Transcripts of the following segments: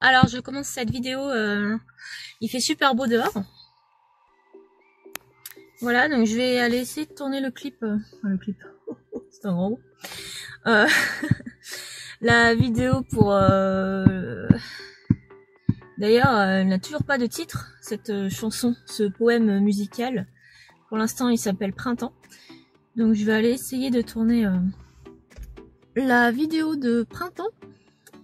Alors je commence cette vidéo, il fait super beau dehors. Voilà, donc je vais aller essayer de tourner le clip. C'est un grand mot. La vidéo pour... D'ailleurs, elle n'a toujours pas de titre, cette chanson, ce poème musical. Pour l'instant, il s'appelle Printemps. Donc je vais aller essayer de tourner la vidéo de Printemps.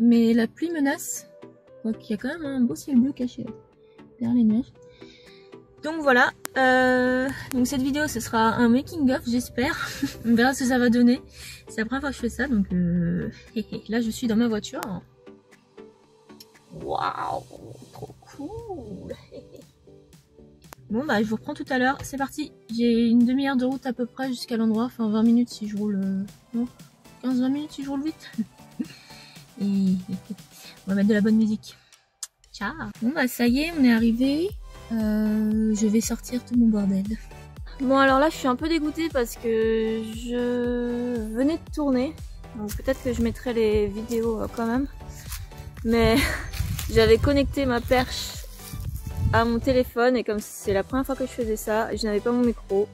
Mais la pluie menace. Donc il y a quand même un beau ciel bleu caché là, derrière les nuages. Donc voilà, donc cette vidéo ce sera un making of j'espère. On verra ce que ça va donner. C'est la première fois que je fais ça, donc là je suis dans ma voiture. Waouh, trop cool. Bon bah je vous reprends tout à l'heure, c'est parti. J'ai une demi-heure de route à peu près jusqu'à l'endroit, enfin 20 minutes si je roule... non, 15-20 minutes si je roule vite. Et on va mettre de la bonne musique. Ciao. Bon bah ça y est, on est arrivé. Je vais sortir tout mon bordel. Bon alors là je suis un peu dégoûtée parce que je venais de tourner. Donc peut-être que je mettrai les vidéos quand même. Mais j'avais connecté ma perche à mon téléphone et comme c'est la première fois que je faisais ça, je n'avais pas mon micro.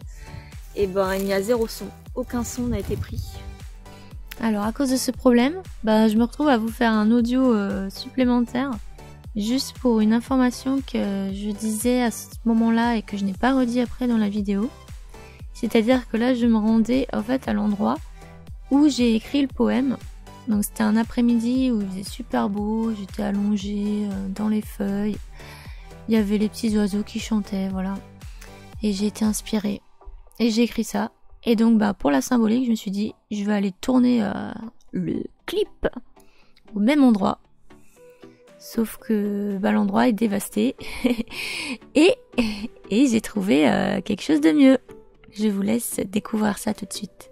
Et ben il y a zéro son. Aucun son n'a été pris. Alors à cause de ce problème, je me retrouve à vous faire un audio supplémentaire. Juste pour une information que je disais à ce moment-là et que je n'ai pas redit après dans la vidéo. C'est-à-dire que là je me rendais en fait à l'endroit où j'ai écrit le poème. Donc c'était un après-midi où il faisait super beau, j'étais allongée dans les feuilles. Il y avait les petits oiseaux qui chantaient, voilà. Et j'ai été inspirée. Et j'ai écrit ça. Et donc pour la symbolique, je me suis dit, je vais aller tourner le clip au même endroit. Sauf que l'endroit est dévasté. et j'ai trouvé quelque chose de mieux. Je vous laisse découvrir ça tout de suite.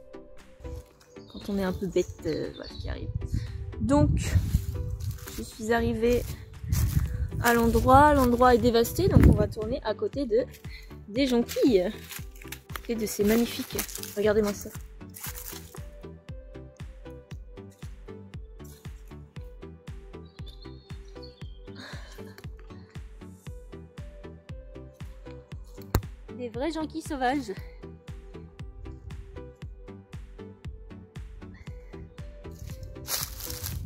Quand on est un peu bête, voilà ce qui arrive. Donc, je suis arrivée à l'endroit. L'endroit est dévasté, donc on va tourner à côté des jonquilles. Et de ces magnifiques. Regardez-moi ça. Des vrais jonquilles sauvages.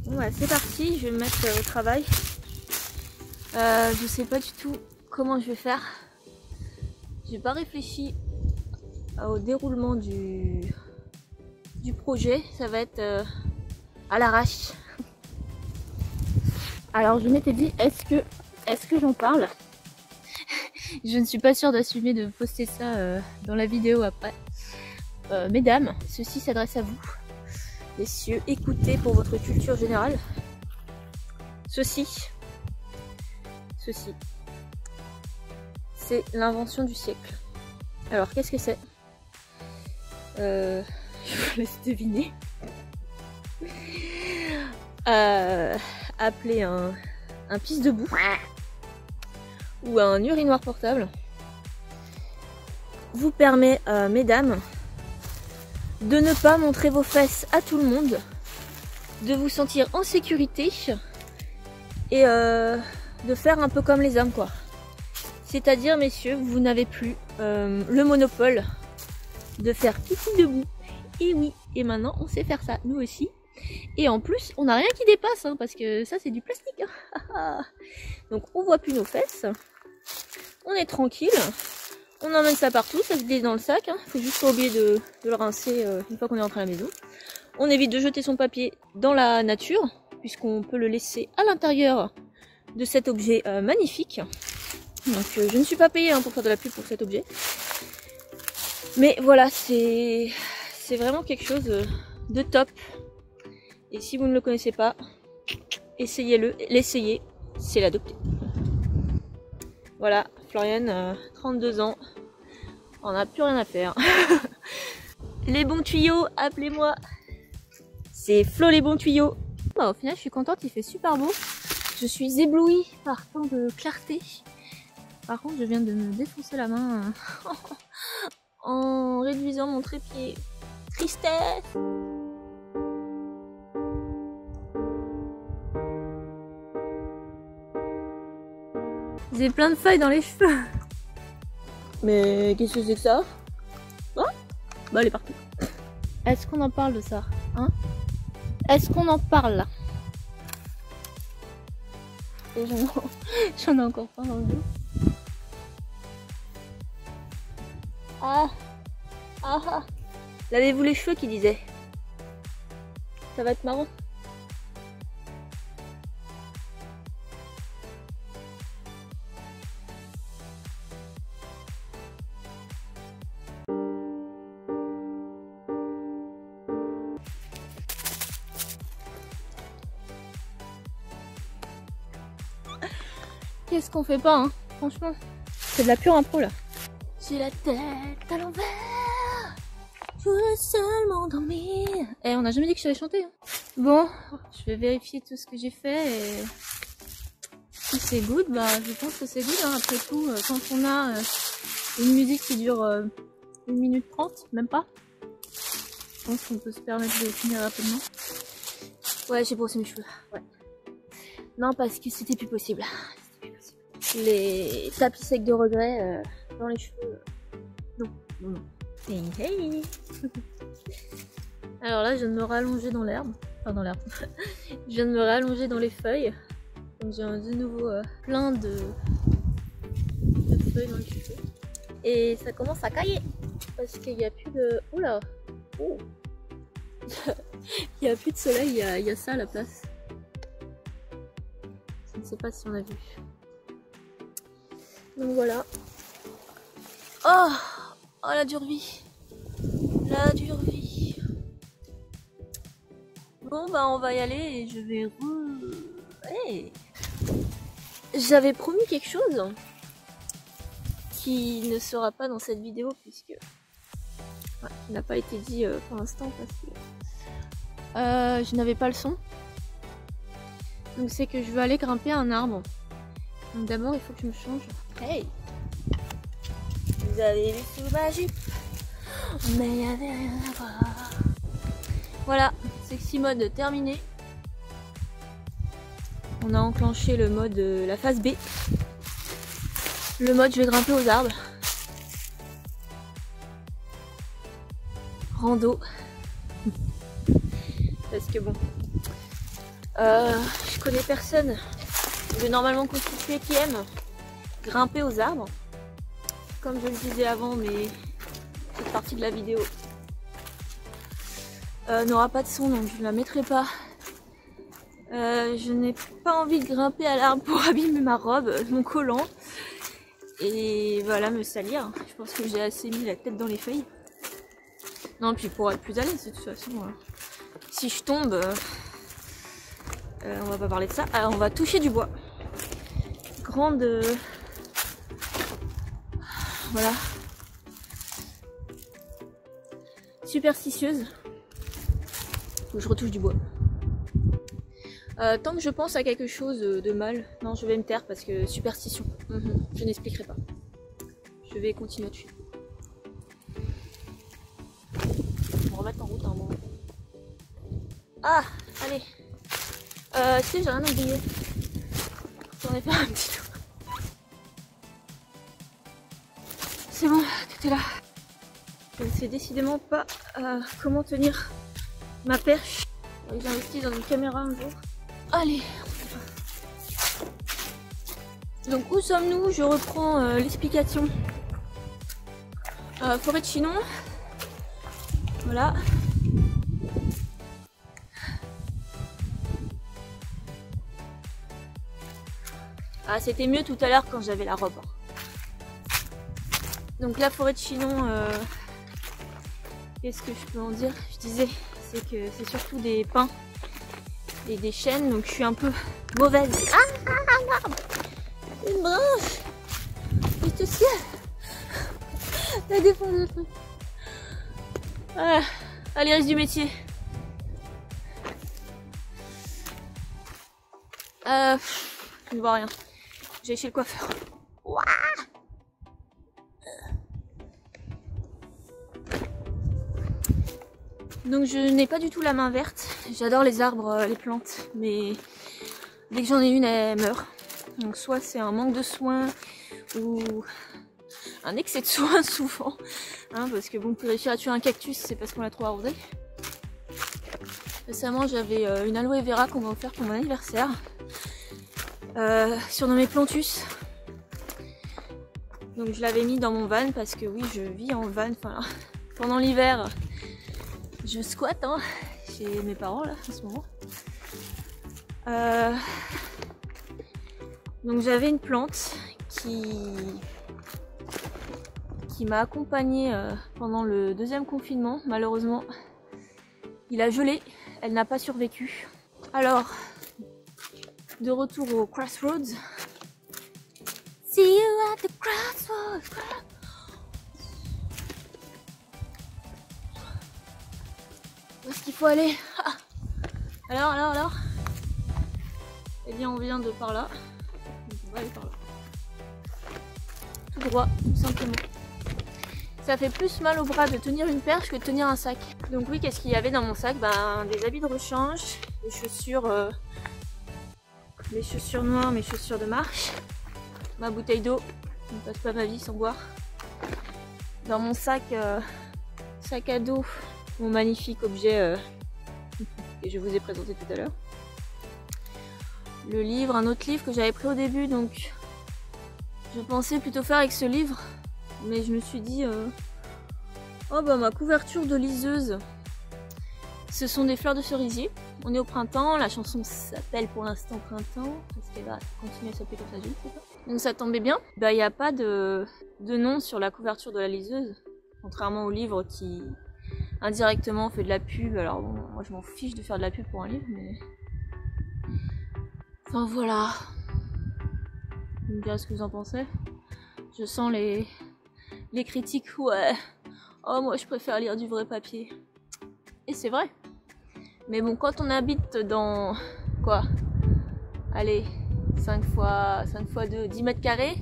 Bon bah c'est parti, je vais me mettre au travail. Je sais pas du tout comment je vais faire. J'ai pas réfléchi au déroulement du projet, ça va être à l'arrache. Alors je m'étais dit, est-ce que j'en parle? Je ne suis pas sûre d'assumer de poster ça dans la vidéo après. Mesdames, ceci s'adresse à vous. Messieurs, écoutez pour votre culture générale. Ceci, c'est l'invention du siècle. Alors qu'est-ce que c'est? Je vous laisse deviner. Appeler un pisse debout ou un urinoir portable vous permet, mesdames, de ne pas montrer vos fesses à tout le monde, de vous sentir en sécurité et de faire un peu comme les hommes quoi. C'est-à-dire messieurs, vous n'avez plus le monopole de faire pipi debout. Et oui, et maintenant on sait faire ça, nous aussi. Et en plus, on n'a rien qui dépasse, hein, parce que ça c'est du plastique. Hein. Donc on voit plus nos fesses. On est tranquille. On emmène ça partout, ça se glisse dans le sac. Hein. Faut juste pas oublier de le rincer une fois qu'on est rentré à la maison. On évite de jeter son papier dans la nature, puisqu'on peut le laisser à l'intérieur de cet objet magnifique. Donc je ne suis pas payée pour faire de la pub pour cet objet. Mais voilà, c'est vraiment quelque chose de top. Et si vous ne le connaissez pas, essayez-le. L'essayer, c'est l'adopter. Voilà, Floriane, 32 ans. On n'a plus rien à faire. Les bons tuyaux, appelez-moi. C'est Flo les bons tuyaux. Au final, je suis contente, il fait super beau. Je suis éblouie par tant de clarté. Par contre, je viens de me défoncer la main en réduisant mon trépied. Tristesse! J'ai plein de feuilles dans les cheveux. Mais qu'est-ce que c'est que ça? Hein? Bah elle est partout. Est-ce qu'on en parle de ça? Hein? Est-ce qu'on en parle là? Et j'en ai encore pas dans le dos. Ah! Ah ah! Lavez-vous les cheveux qui disait. Ça va être marrant. Qu'est-ce qu'on fait pas, hein, franchement. C'est de la pure impro là. J'ai la tête à l'envers. Je veux seulement dormir. Eh, on a jamais dit que je savais chanter. Hein. Bon, je vais vérifier tout ce que j'ai fait et si c'est good, bah je pense que c'est good. Hein. Après tout, quand on a une musique qui dure 1 minute 30, même pas. Je pense qu'on peut se permettre de finir rapidement. Ouais, j'ai brossé mes cheveux. Ouais. Non, parce que c'était plus possible. Les tapis secs de regret dans les cheveux. Non, non, non. Hey, hey. Alors là, je viens de me rallonger dans l'herbe. Enfin, dans l'herbe. Je viens de me rallonger dans les feuilles. Donc j'ai de nouveau plein de feuilles dans les cheveux. Et ça commence à cailler. Parce qu'il n'y a plus de... Oula. Oh. Il n'y a plus de soleil, il y a ça à la place. Je ne sais pas si on a vu. Donc voilà. Oh, oh la dure vie. La dure vie. Bon bah on va y aller et je vais hey. J'avais promis quelque chose qui ne sera pas dans cette vidéo puisque qui n'a pas été dit pour l'instant parce que je n'avais pas le son. Donc c'est que je veux aller grimper un arbre. Donc d'abord il faut que je me change. Hey! Vous avez vu sous ma jupe, mais il n'y avait rien à voir. Voilà, sexy mode terminé. On a enclenché le mode, la phase B. Le mode je vais grimper aux arbres. Rando. Parce que bon, je connais personne de normalement constitué qui aime grimper aux arbres. Comme je le disais avant, mais cette partie de la vidéo n'aura pas de son, donc je ne la mettrai pas. Je n'ai pas envie de grimper à l'arbre pour abîmer ma robe, mon collant. Et voilà, me salir. Je pense que j'ai assez mis la tête dans les feuilles. Non, puis pour être plus à l'aise, de toute façon. Si je tombe, on va pas parler de ça. Alors, on va toucher du bois. Grande... Voilà. Superstitieuse. Faut que je retouche du bois. Tant que je pense à quelque chose de mal, non, je vais me taire parce que superstition. Je n'expliquerai pas. Je vais continuer dessus. On va remettre en route un moment. Ah, allez. Tu sais, j'ai rien oublié. J'en ai fait un petit tour. C'est bon, tout est là. Je ne sais décidément pas comment tenir ma perche. J'ai investi dans une caméra un jour. Allez. Donc où sommes-nous? Je reprends l'explication. Forêt de Chinon. Voilà. Ah, c'était mieux tout à l'heure quand j'avais la robe. Donc la forêt de Chinon, qu'est-ce que je peux en dire? Je disais, c'est que c'est surtout des pins et des chênes, donc je suis un peu mauvaise. Ah, un arbre! Une branche! Juste au ciel! La défense de truc. Voilà, allez, reste du métier. Je ne vois rien. J'ai chez le coiffeur. Ouah, donc je n'ai pas du tout la main verte. J'adore les arbres, les plantes, mais dès que j'en ai une, elle meurt. Donc soit c'est un manque de soins ou un excès de soins souvent, hein, parce que bon, pour réussir à tuer un cactus, c'est parce qu'on l'a trop arrosé. Récemment, j'avais une aloe vera qu'on m'a offert pour mon anniversaire, surnommée Plantus. Donc je l'avais mis dans mon van parce que oui, je vis en van. Enfin, pendant l'hiver, je squatte hein, chez mes parents là en ce moment. Donc j'avais une plante qui m'a accompagnée pendant le deuxième confinement. Malheureusement, il a gelé, elle n'a pas survécu. Alors, de retour au Crossroads. See you at the crossroads. Où est-ce qu'il faut aller? Alors eh bien, on vient de par là. Donc on va aller par là. Tout droit, tout simplement. Ça fait plus mal au bras de tenir une perche que de tenir un sac. Donc oui, qu'est-ce qu'il y avait dans mon sac? Ben, des habits de rechange, des chaussures noires, mes chaussures de marche, ma bouteille d'eau, je ne passe pas ma vie sans boire. Dans mon sac à dos, mon magnifique objet que je vous ai présenté tout à l'heure. Le livre, un autre livre que j'avais pris au début, donc je pensais plutôt faire avec ce livre, mais je me suis dit oh bah ma couverture de liseuse, ce sont des fleurs de cerisier. On est au printemps, la chanson s'appelle pour l'instant Printemps, est-ce qu'elle va continuer à s'appeler comme ça, je ne sais pas. Donc ça tombait bien, bah il n'y a pas de nom sur la couverture de la liseuse, contrairement au livre qui indirectement fait de la pub. Alors bon, moi je m'en fiche de faire de la pub pour un livre, mais enfin voilà. Vous me direz ce que vous en pensez. Je sens les critiques, ouais. Oh moi je préfère lire du vrai papier. Et c'est vrai. Mais bon, quand on habite dans quoi? Allez, 5 x 2, 10 mètres carrés,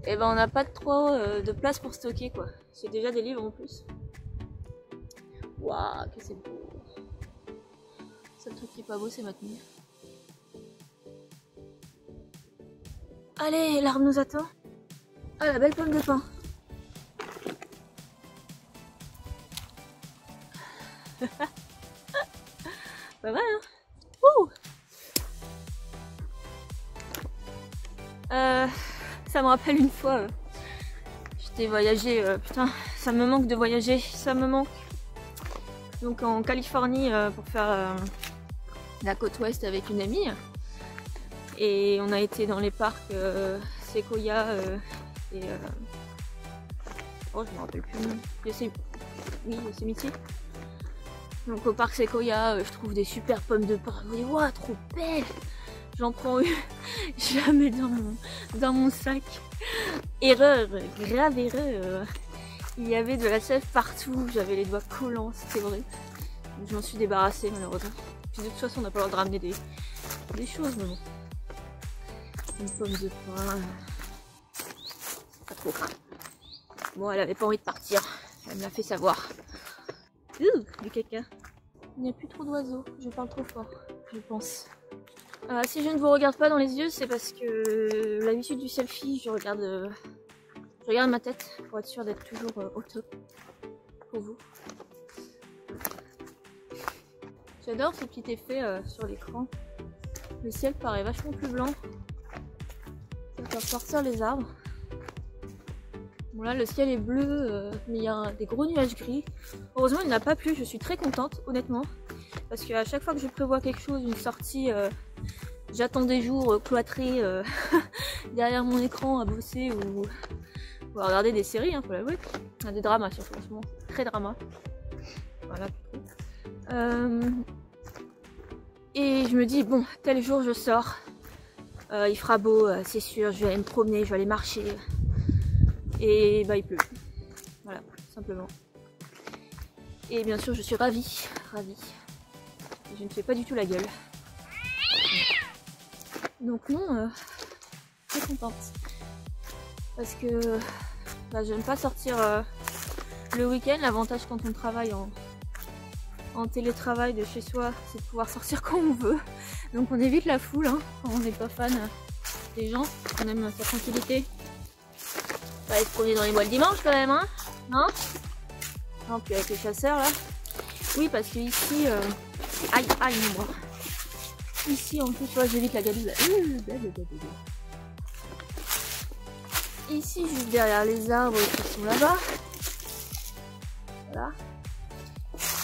et ben on n'a pas trop de place pour stocker quoi. C'est déjà des livres en plus. Waouh, que c'est beau. Le seul truc qui est pas beau, c'est ma tenue. Allez, l'arbre nous attend. Ah, la belle pomme de pin. Pas mal, hein? Ouh. Ça me rappelle une fois, j'étais voyagé, putain, ça me manque de voyager, ça me manque. Donc en Californie pour faire la côte ouest avec une amie. Et on a été dans les parcs Sequoia et oh je me rappelle plus. Yosemite. Donc au parc Sequoia, je trouve des super pommes de pin. Mais waouh, trop belles! J'en prends une, je la mets dans mon sac. Erreur, grave erreur. Il y avait de la sève partout, j'avais les doigts collants, c'était vrai. Donc je m'en suis débarrassée malheureusement. Puis de toute façon on n'a pas le droit de ramener des choses, mais bon. Une pomme de pin. C'est pas trop grave. Bon, elle avait pas envie de partir, elle me l'a fait savoir. Du caca. Il n'y a plus trop d'oiseaux, je parle trop fort, je pense. Si je ne vous regarde pas dans les yeux, c'est parce que l'habitude du selfie, je regarde ma tête pour être sûre d'être toujours au top pour vous. J'adore ce petit effet sur l'écran. Le ciel paraît vachement plus blanc. Ça va sortir les arbres. Bon là le ciel est bleu, mais il y a des gros nuages gris. Heureusement il n'a pas plu, je suis très contente honnêtement. Parce qu'à chaque fois que je prévois quelque chose, une sortie, j'attends des jours cloîtrés derrière mon écran à bosser ou à regarder des séries, hein, faut l'avouer. Des dramas surtout en ce moment, très drama. Voilà. Et je me dis bon, tel jour je sors, il fera beau, c'est sûr, je vais aller me promener, je vais aller marcher. Et bah il pleut. Voilà, simplement. Et bien sûr je suis ravie. Je ne fais pas du tout la gueule. Donc non, très contente. Parce que bah, j'aime pas sortir le week-end. L'avantage quand on travaille en télétravail de chez soi, c'est de pouvoir sortir quand on veut. Donc on évite la foule, hein, quand on n'est pas fan des gens, on aime sa tranquillité. Pas aller se promener dans les bois le dimanche quand même, hein? Non? Non, puis avec les chasseurs là. Oui, parce que ici, aïe, aïe, mon bras. Ici, en plus, j'évite la gadoue là. Ici, juste derrière les arbres qui sont là-bas. Voilà.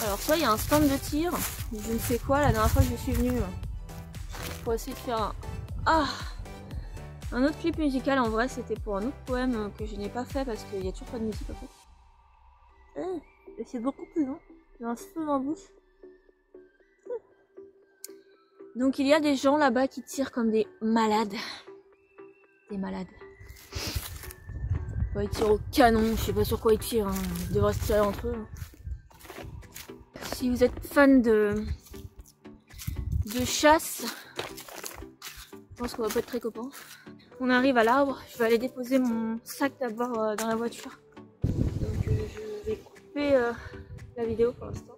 Alors, soit il y a un stand de tir, je ne sais quoi, la dernière fois que je suis venue. Pour essayer de faire un autre clip musical. En vrai, c'était pour un autre poème que je n'ai pas fait parce qu'il n'y a toujours pas de musique en fait. Et c'est beaucoup plus long. J'ai un feu dans la bouche. Donc il y a des gens là-bas qui tirent comme des malades. Des malades. Ils tirent au canon, je sais pas sur quoi ils tirent. Hein. Ils devraient se tirer entre eux. Si vous êtes fan de chasse, je pense qu'on va pas être très copains. On arrive à l'arbre, je vais aller déposer mon sac d'abord dans la voiture. Donc je vais couper la vidéo pour l'instant.